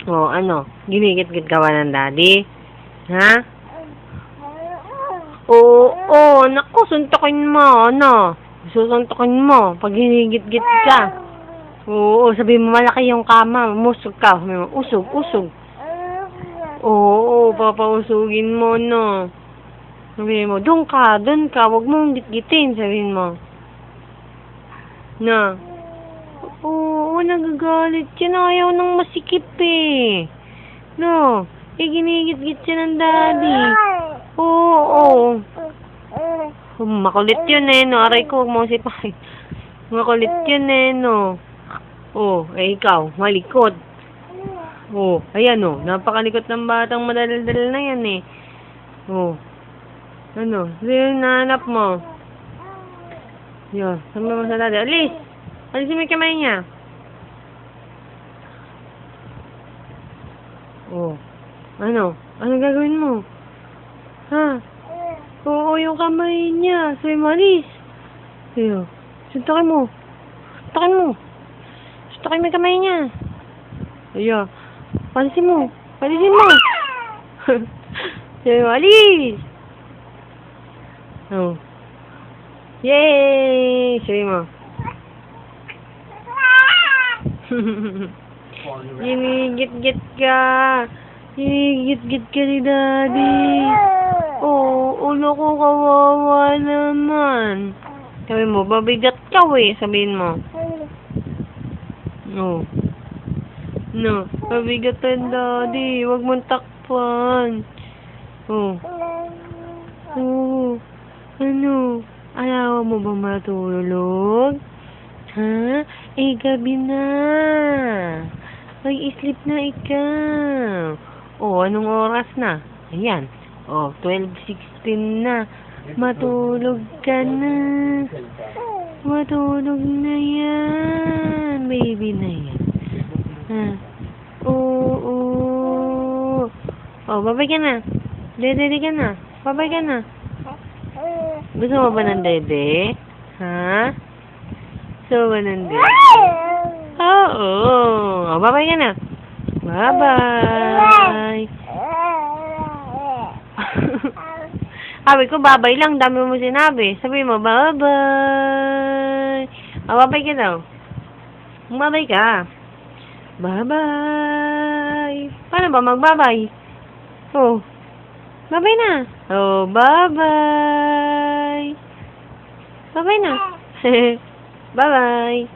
O, ano? Ginigit-git ka ba ng daddy? Ha? Oo, naku, suntukin mo, ano? Susuntukin mo pag ginigit-git ka. Oo, sabihin mo malaki yung kama, umusog ka. Sabihin mo, usog, usog. Oo, papausugin mo, no? Sabihin mo, doon ka, huwag mong git-gitin, sabihin mo. Na. Oo, nagagalit yan. Ayaw nang masikip eh. No, ginigit-git siya ng daddy. Oo. Makulit yun eh, no? Aray ko, huwag mo sipahin. Makulit yun eh, no? Ikaw, malikot. Ayan napakalikot ng batang madaldal na yan eh. Ano yung nahanap mo? Sabi mo sa daddy, alis! Alisin mo yung kamay niya. Ano? Ano gagawin mo? Ha? Oo, yung kamay niya. Sabi mo, alis! Suntakin mo. Suntakin mo. Suntakin mo yung kamay niya. Palisin mo. Palisin mo. Sabi mo, alis! Yay! Sabi mo. Ginigit-git ka. Ginigit-git ka ni daddy. Ulo ko kawawa naman. Sabi mo, babigat ka sabihin mo. No, babigat ang daddy. Huwag mong takpan. Ano? Ayaw mo ba matulog? Ha? Gabi na. Mag-sleep na ikaw. Anong oras na? Ayan. 12:16 na. Matulog ka na. Matulog na yan. Baby na yan. Babay ka na. Dede ka na. Babay ka na. Gusto mo ba ng dede? Ha? Gusto mo ba ng dede? Oo. Babay ka na. Bye-bye. Sabi ko, babay lang. Dami mo sinabi. Sabi mo, bye-bye. Babay ka daw. Babay ka. Bye-bye. Paano ba magbabay? Bye-bye na. Bye-bye. Bye-bye na. Bye-bye.